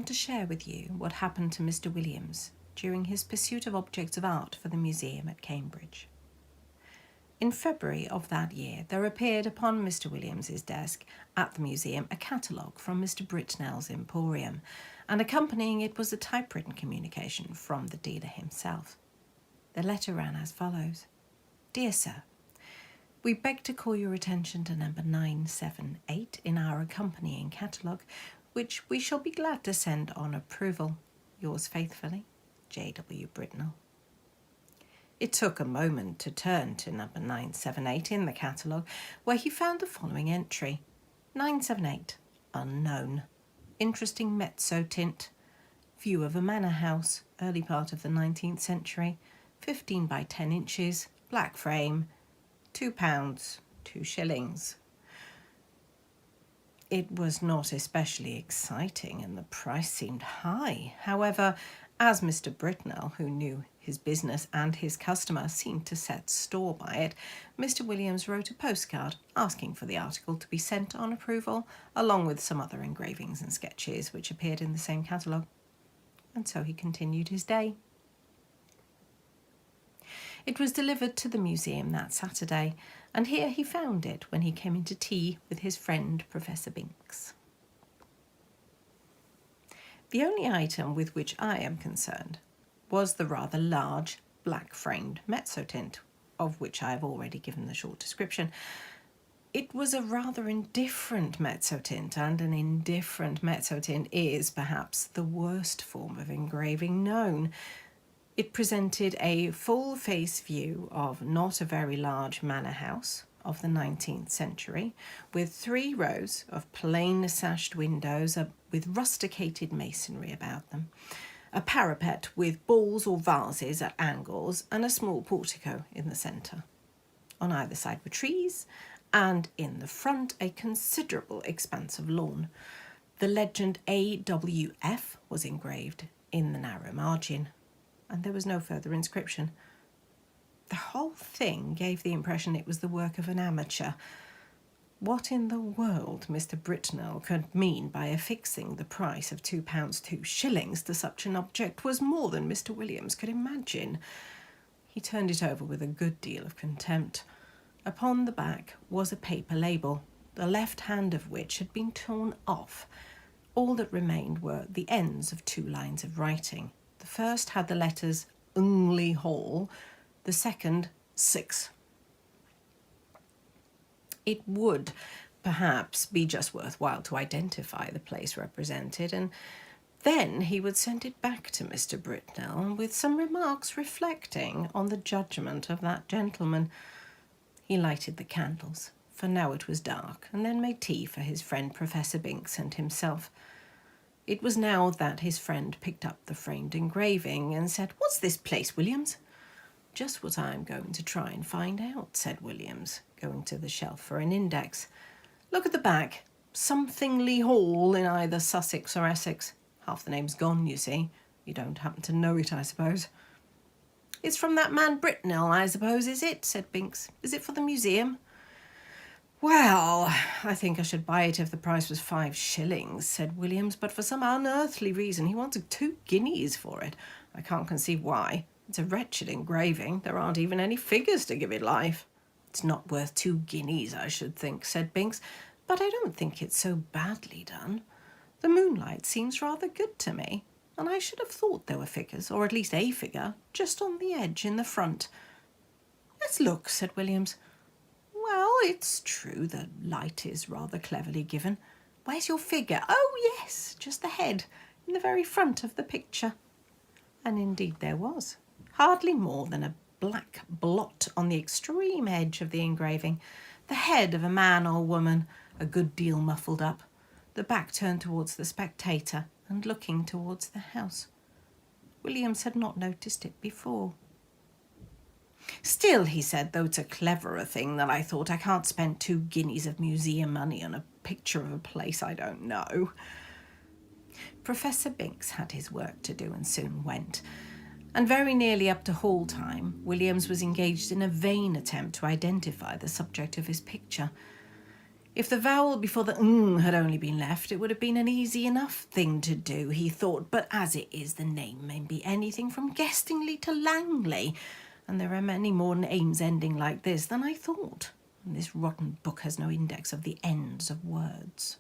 want to share with you what happened to Mr. Williams during his pursuit of objects of art for the museum at Cambridge. In February of that year, there appeared upon Mr. Williams's desk at the museum a catalogue from Mr. Britnell's Emporium, and accompanying it was a typewritten communication from the dealer himself. The letter ran as follows. Dear Sir, we beg to call your attention to number 978 in our accompanying catalogue, which we shall be glad to send on approval. Yours faithfully, J.W. Britnell. It took a moment to turn to number 978 in the catalogue, where he found the following entry. 978, unknown. Interesting mezzotint. View of a manor house, early part of the 19th century. 15 by 10 inches, black frame, £2, 2 shillings. It was not especially exciting and the price seemed high. However, as Mr. Britnell, who knew his business and his customer, seemed to set store by it, Mr. Williams wrote a postcard asking for the article to be sent on approval, along with some other engravings and sketches which appeared in the same catalogue. And so he continued his day. It was delivered to the museum that Saturday, and here he found it when he came in to tea with his friend Professor Binks. The only item with which I am concerned was the rather large black-framed mezzotint, of which I have already given the short description. It was a rather indifferent mezzotint, and an indifferent mezzotint is perhaps the worst form of engraving known. It presented a full-face view of not a very large manor house of the 19th century, with 3 rows of plain sashed windows with rusticated masonry about them, a parapet with balls or vases at angles, and a small portico in the centre. On either side were trees, and in the front a considerable expanse of lawn. The legend AWF was engraved in the narrow margin, and there was no further inscription. The whole thing gave the impression it was the work of an amateur. What in the world Mr. Britnell could mean by affixing the price of £2, 2 shillings to such an object was more than Mr. Williams could imagine. He turned it over with a good deal of contempt. Upon the back was a paper label, the left hand of which had been torn off. All that remained were the ends of 2 lines of writing. The first had the letters Ungley Hall, the second 6. It would perhaps be just worthwhile to identify the place represented, and then he would send it back to Mr. Britnell with some remarks reflecting on the judgment of that gentleman. He lighted the candles, for now it was dark, and then made tea for his friend Professor Binks and himself. It was now that his friend picked up the framed engraving and said, "What's this place, Williams?" "Just what I'm going to try and find out," said Williams, going to the shelf for an index. "Look at the back. Somethingly Hall in either Sussex or Essex. Half the name's gone, you see. You don't happen to know it, I suppose." "It's from that man Britnell, I suppose, is it?" said Binks. "Is it for the museum?" "Well, I think I should buy it if the price was 5 shillings, said Williams, but for some unearthly reason he wanted 2 guineas for it. I can't conceive why. It's a wretched engraving. There aren't even any figures to give it life. "It's not worth 2 guineas, I should think," said Binks, "but I don't think it's so badly done. The moonlight seems rather good to me, and I should have thought there were figures, or at least a figure, just on the edge in the front." "Let's look," said Williams. "Well, it's true the light is rather cleverly given. Where's your figure? Oh, yes, just the head, in the very front of the picture." And indeed there was. Hardly more than a black blot on the extreme edge of the engraving. The head of a man or woman, a good deal muffled up, the back turned towards the spectator and looking towards the house. Williams had not noticed it before. "Still," he said, "though it's a cleverer thing than I thought, I can't spend 2 guineas of museum money on a picture of a place I don't know." Professor Binks had his work to do and soon went, and very nearly up to hall time, Williams was engaged in a vain attempt to identify the subject of his picture. If the vowel before the had only been left, it would have been an easy enough thing to do, he thought, but as it is, the name may be anything from Guestingley to Langley, and there are many more names ending like this than I thought, and this rotten book has no index of the ends of words.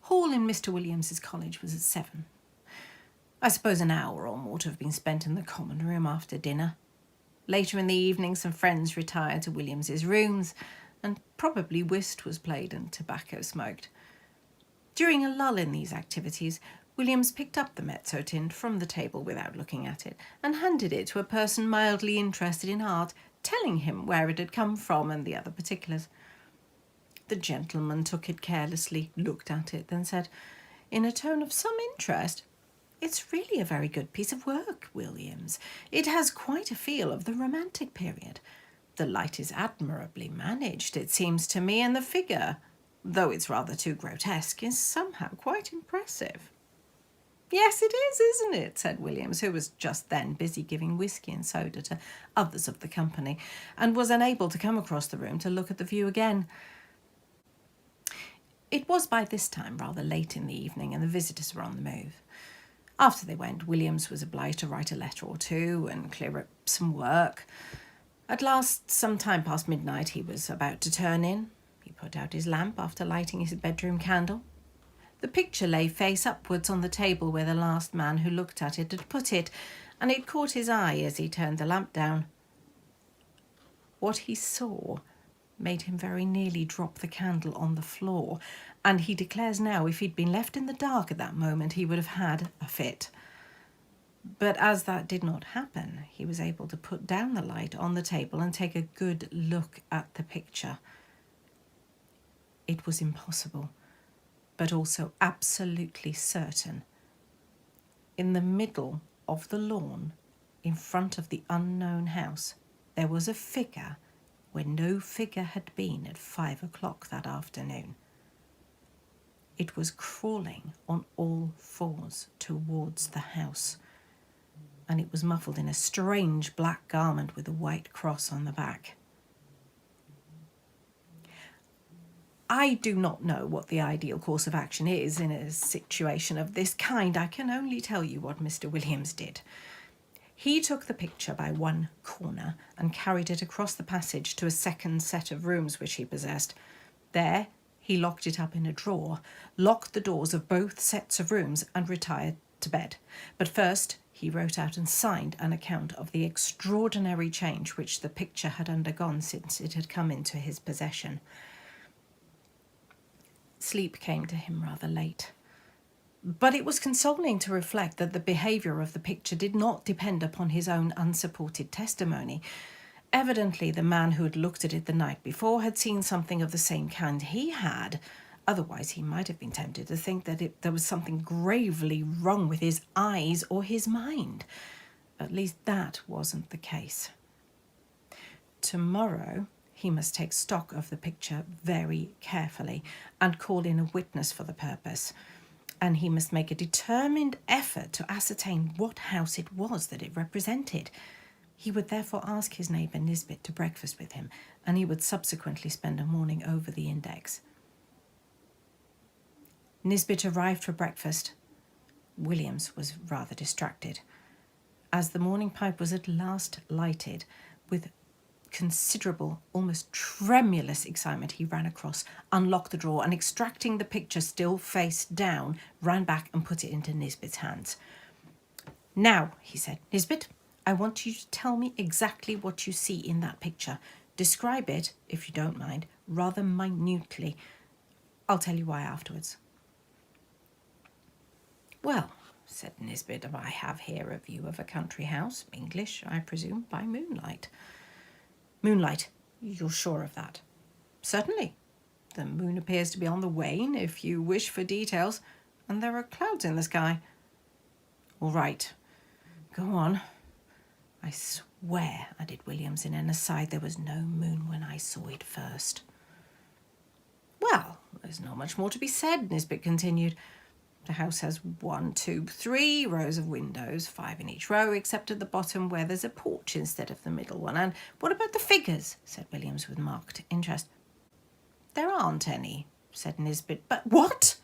Hall in Mr. Williams's college was at 7. I suppose an hour or more to have been spent in the common room after dinner. Later in the evening, some friends retired to Williams's rooms, and probably whist was played and tobacco smoked. During a lull in these activities, Williams picked up the Mezzotint from the table without looking at it and handed it to a person mildly interested in art, telling him where it had come from and the other particulars. The gentleman took it carelessly, looked at it, then said, in a tone of some interest, "It's really a very good piece of work, Williams. It has quite a feel of the Romantic period. The light is admirably managed, it seems to me, and the figure, though it's rather too grotesque, is somehow quite impressive." "Yes, it is, isn't it?" said Williams, who was just then busy giving whisky and soda to others of the company, and was unable to come across the room to look at the view again. It was by this time rather late in the evening, and the visitors were on the move. After they went, Williams was obliged to write a letter or two and clear up some work. At last, some time past midnight, he was about to turn in. He put out his lamp after lighting his bedroom candle. The picture lay face upwards on the table where the last man who looked at it had put it, and it caught his eye as he turned the lamp down. What he saw made him very nearly drop the candle on the floor, and he declares now if he'd been left in the dark at that moment he would have had a fit. But as that did not happen, he was able to put down the light on the table and take a good look at the picture. It was impossible, but also absolutely certain. In the middle of the lawn, in front of the unknown house, there was a figure where no figure had been at 5 o'clock that afternoon. It was crawling on all fours towards the house, and it was muffled in a strange black garment with a white cross on the back. I do not know what the ideal course of action is in a situation of this kind. I can only tell you what Mr. Williams did. He took the picture by one corner and carried it across the passage to a second set of rooms which he possessed. There he locked it up in a drawer, locked the doors of both sets of rooms, and retired to bed. But first he wrote out and signed an account of the extraordinary change which the picture had undergone since it had come into his possession. Sleep came to him rather late, but it was consoling to reflect that the behaviour of the picture did not depend upon his own unsupported testimony. Evidently the man who had looked at it the night before had seen something of the same kind he had. Otherwise he might have been tempted to think that there was something gravely wrong with his eyes or his mind. At least that wasn't the case. Tomorrow he must take stock of the picture very carefully and call in a witness for the purpose. And he must make a determined effort to ascertain what house it was that it represented. He would therefore ask his neighbour Nisbet to breakfast with him, and he would subsequently spend a morning over the index. Nisbet arrived for breakfast. Williams was rather distracted. As the morning pipe was at last lighted, with considerable, almost tremulous excitement, he ran across, unlocked the drawer, and extracting the picture still face down, ran back and put it into Nisbet's hands. "Now," he said, "Nisbet, I want you to tell me exactly what you see in that picture. Describe it, if you don't mind, rather minutely. I'll tell you why afterwards." "Well," said Nisbet, "I have here a view of a country house, English, I presume, by moonlight." "Moonlight? You're sure of that?" "Certainly. The moon appears to be on the wane, if you wish for details, and there are clouds in the sky." "All right. Go on." "I swear," added Williams in an aside, "there was no moon when I saw it first." "Well, there's not much more to be said," Nisbet continued. "The house has 1, 2, 3 rows of windows, 5 in each row, except at the bottom where there's a porch instead of the middle one." "And what about the figures?" said Williams with marked interest. There aren't any, said Nisbet. But what?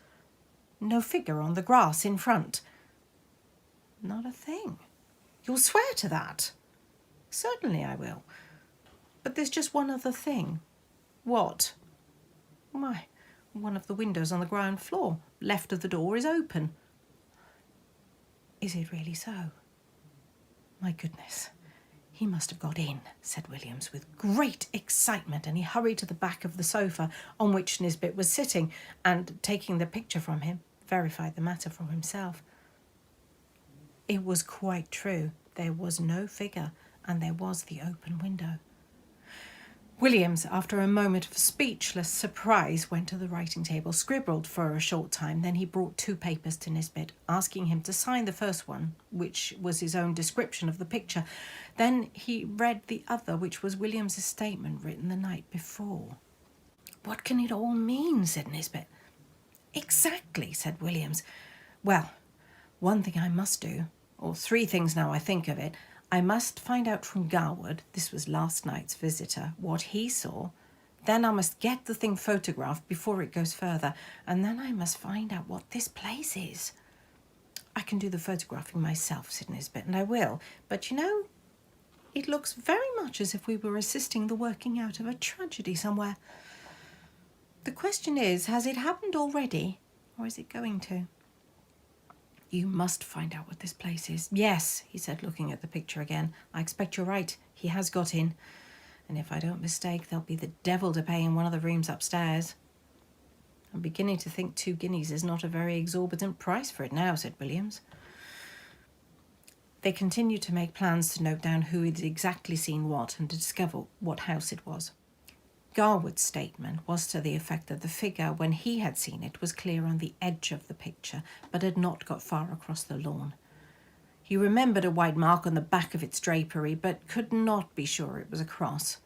No figure on the grass in front. Not a thing. You'll swear to that? Certainly I will. But there's just one other thing. What? Why, one of the windows on the ground floor, left of the door, is open. Is it really so? My goodness. He must have got in, said Williams with great excitement, and he hurried to the back of the sofa on which Nisbet was sitting and, taking the picture from him, verified the matter for himself. It was quite true. There was no figure, and there was the open window. Williams, after a moment of speechless surprise, went to the writing table, scribbled for a short time, then he brought 2 papers to Nisbet, asking him to sign the first one, which was his own description of the picture. Then he read the other, which was Williams's statement written the night before. What can it all mean? Said Nisbet. Exactly, said Williams. Well, one thing I must do, or 3 things now I think of it. I must find out from Garwood, this was last night's visitor, what he saw. Then I must get the thing photographed before it goes further, and then I must find out what this place is. I can do the photographing myself, said Nisbet, and I will. But, you know, it looks very much as if we were assisting the working out of a tragedy somewhere. The question is, has it happened already, or is it going to? You must find out what this place is. Yes, he said, looking at the picture again. I expect you're right. He has got in. And if I don't mistake, there'll be the devil to pay in one of the rooms upstairs. I'm beginning to think 2 guineas is not a very exorbitant price for it now, said Williams. They continued to make plans to note down who had exactly seen what and to discover what house it was. Garwood's statement was to the effect that the figure, when he had seen it, was clear on the edge of the picture, but had not got far across the lawn. He remembered a white mark on the back of its drapery, but could not be sure it was a cross.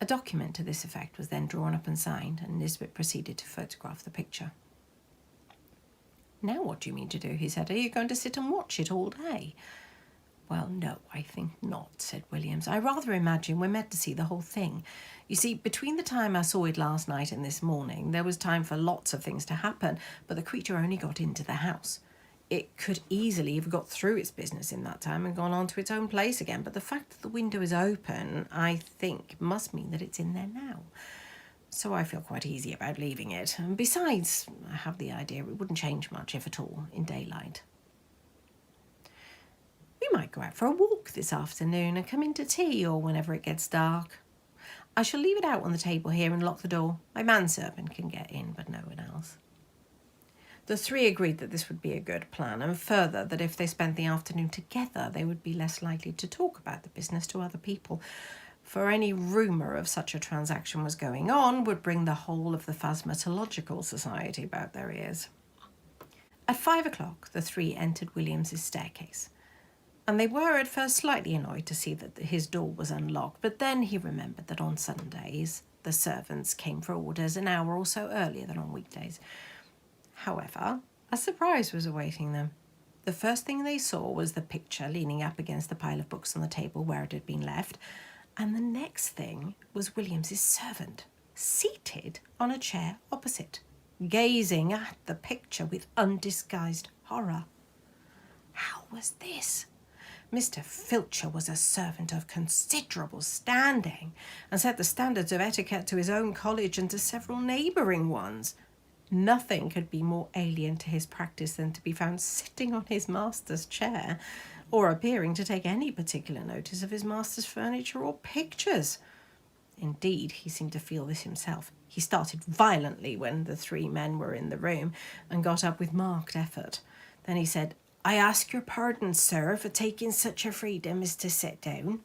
A document to this effect was then drawn up and signed, and Nisbet proceeded to photograph the picture. Now what do you mean to do? He said. Are you going to sit and watch it all day? Well, no, I think not, said Williams. I rather imagine we're meant to see the whole thing. You see, between the time I saw it last night and this morning, there was time for lots of things to happen, but the creature only got into the house. It could easily have got through its business in that time and gone on to its own place again, but the fact that the window is open, I think, must mean that it's in there now. So I feel quite easy about leaving it. And besides, I have the idea it wouldn't change much, if at all, in daylight. We might go out for a walk this afternoon and come in to tea or whenever it gets dark. I shall leave it out on the table here and lock the door. My manservant can get in, but no one else. The 3 agreed that this would be a good plan, and further that if they spent the afternoon together, they would be less likely to talk about the business to other people, for any rumour of such a transaction was going on would bring the whole of the Phasmatological Society about their ears. At 5 o'clock, the 3 entered Williams's staircase, and they were at first slightly annoyed to see that his door was unlocked, but then he remembered that on Sundays the servants came for orders an hour or so earlier than on weekdays. However, a surprise was awaiting them. The first thing they saw was the picture leaning up against the pile of books on the table where it had been left, and the next thing was Williams's servant, seated on a chair opposite, gazing at the picture with undisguised horror. How was this? Mr. Filcher was a servant of considerable standing, and set the standards of etiquette to his own college and to several neighbouring ones. Nothing could be more alien to his practice than to be found sitting on his master's chair, or appearing to take any particular notice of his master's furniture or pictures. Indeed, he seemed to feel this himself. He started violently when the 3 men were in the room, and got up with marked effort. Then he said, I ask your pardon, sir, for taking such a freedom as to sit down.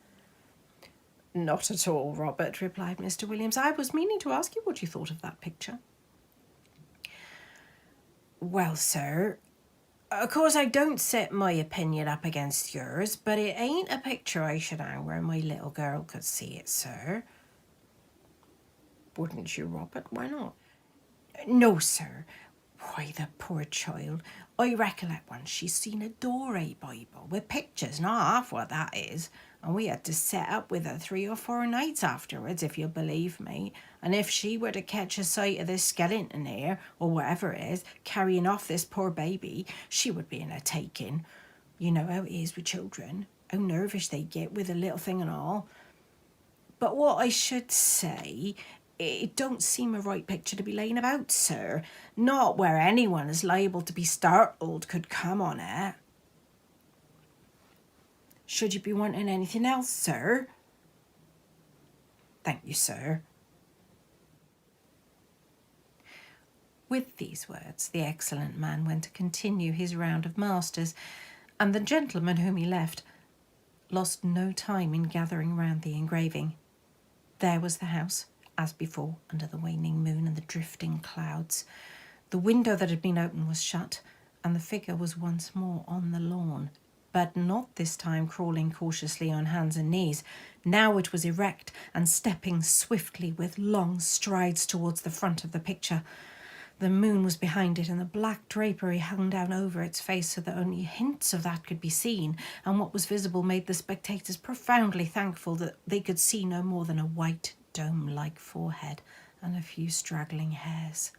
Not at all, Robert, replied Mr. Williams. I was meaning to ask you what you thought of that picture. Well, sir, of course I don't set my opinion up against yours, but it ain't a picture I should hang where my little girl could see it, sir. Wouldn't you, Robert? Why not? No, sir. Why, the poor child. I recollect once she's seen a Dore Bible with pictures, not half what that is, and we had to set up with her 3 or 4 nights afterwards, if you'll believe me. And if she were to catch a sight of this skeleton here, or whatever it is, carrying off this poor baby, she would be in a taking. You know how it is with children, how nervous they get with a little thing and all. But what I should say, it don't seem a right picture to be laying about, sir. Not where anyone as liable to be startled could come on it. Should you be wanting anything else, sir? Thank you, sir. With these words, the excellent man went to continue his round of masters, and the gentleman whom he left lost no time in gathering round the engraving. There was the house, as before, under the waning moon and the drifting clouds. The window that had been open was shut, and the figure was once more on the lawn, but not this time crawling cautiously on hands and knees. Now it was erect and stepping swiftly with long strides towards the front of the picture. The moon was behind it, and the black drapery hung down over its face so that only hints of that could be seen, and what was visible made the spectators profoundly thankful that they could see no more than a white dome-like forehead and a few straggling hairs.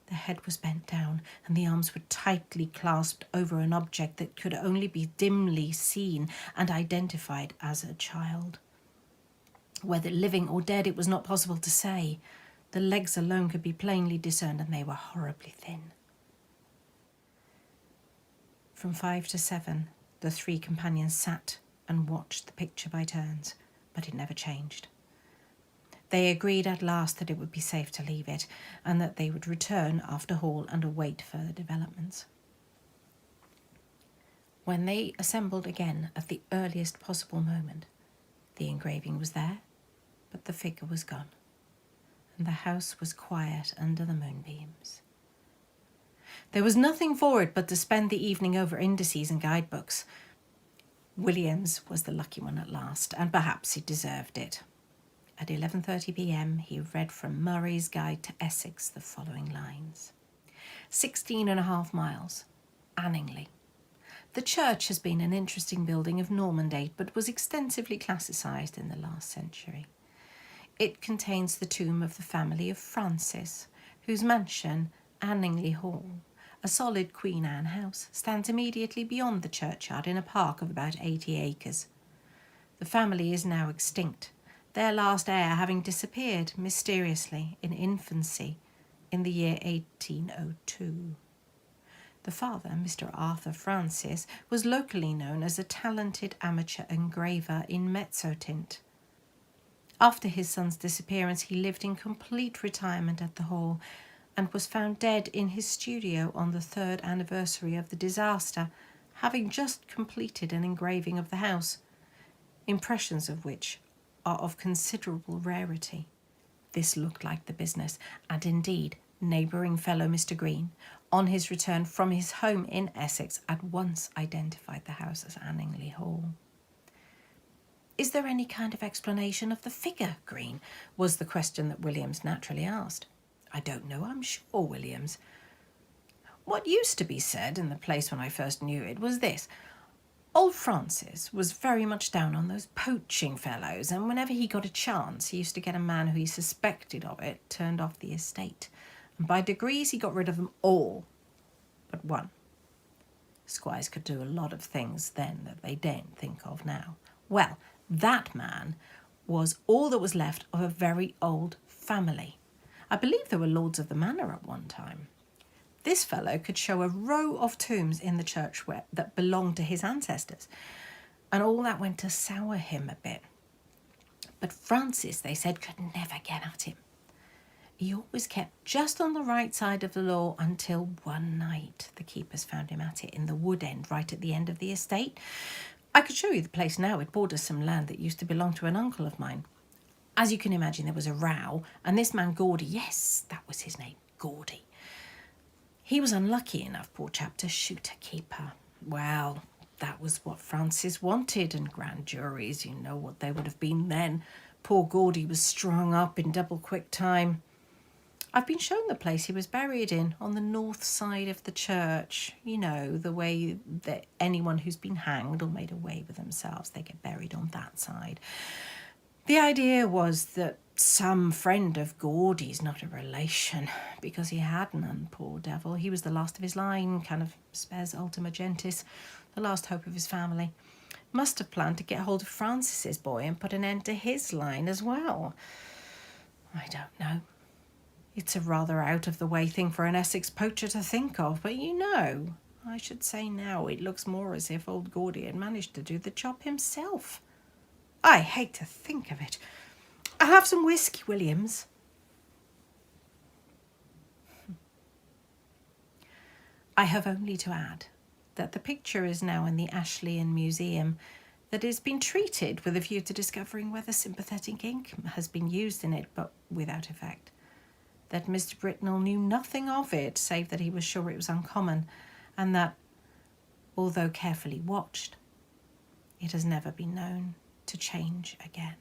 The head was bent down, and the arms were tightly clasped over an object that could only be dimly seen and identified as a child. Whether living or dead, it was not possible to say. The legs alone could be plainly discerned, and they were horribly thin. From 5 to 7, the 3 companions sat and watched the picture by turns, but it never changed. They agreed at last that it would be safe to leave it, and that they would return after hall and await further developments. When they assembled again at the earliest possible moment, the engraving was there, but the figure was gone, and the house was quiet under the moonbeams. There was nothing for it but to spend the evening over indices and guidebooks. Williams was the lucky one at last, and perhaps he deserved it. At 11:30 p.m. he read from Murray's Guide to Essex the following lines. 16.5 miles, Anningley. The church has been an interesting building of Norman date, but was extensively classicised in the last century. It contains the tomb of the family of Francis, whose mansion, Anningley Hall, a solid Queen Anne house, stands immediately beyond the churchyard in a park of about 80 acres. The family is now extinct, their last heir having disappeared mysteriously in infancy in the year 1802. The father, Mr. Arthur Francis, was locally known as a talented amateur engraver in Mezzotint. After his son's disappearance, he lived in complete retirement at the Hall, and was found dead in his studio on the 3rd anniversary of the disaster, having just completed an engraving of the house, impressions of which are of considerable rarity. This looked like the business, and indeed neighbouring fellow Mr. Green, on his return from his home in Essex, at once identified the house as Anningley Hall. "Is there any kind of explanation of the figure, Green?" was the question that Williams naturally asked. "I don't know, I'm sure, Williams. What used to be said in the place when I first knew it was this. Old Francis was very much down on those poaching fellows, and whenever he got a chance, he used to get a man who he suspected of it turned off the estate, and by degrees he got rid of them all but one. Squires could do a lot of things then that they daren't think of now. Well, that man was all that was left of a very old family. I believe they were lords of the manor at one time. This fellow could show a row of tombs in the church that belonged to his ancestors, and all that went to sour him a bit. But Francis, they said, could never get at him. He always kept just on the right side of the law until one night the keepers found him at it in the wood end right at the end of the estate. I could show you the place now. It borders some land that used to belong to an uncle of mine. As you can imagine, there was a row, and this man Gaudy, yes, that was his name, Gaudy. He was unlucky enough, poor chap, to shoot a keeper. Well, that was what Francis wanted, and grand juries, you know what they would have been then. Poor Gaudy was strung up in double quick time. I've been shown the place he was buried in, on the north side of the church. You know, the way that anyone who's been hanged or made away with themselves, they get buried on that side. The idea was that some friend of Gordy's, not a relation, because he had none, poor devil. He was the last of his line, kind of spes ultima gentis, the last hope of his family. Must have planned to get hold of Francis's boy and put an end to his line as well. I don't know. It's a rather out-of-the-way thing for an Essex poacher to think of, but you know, I should say now it looks more as if old Gordy had managed to do the job himself. I hate to think of it. I'll have some whiskey, Williams. I have only to add that the picture is now in the Ashleyan Museum, that has been treated with a view to discovering whether sympathetic ink has been used in it, but without effect. That Mr. Britnell knew nothing of it, save that he was sure it was uncommon, and that, although carefully watched, it has never been known to change again.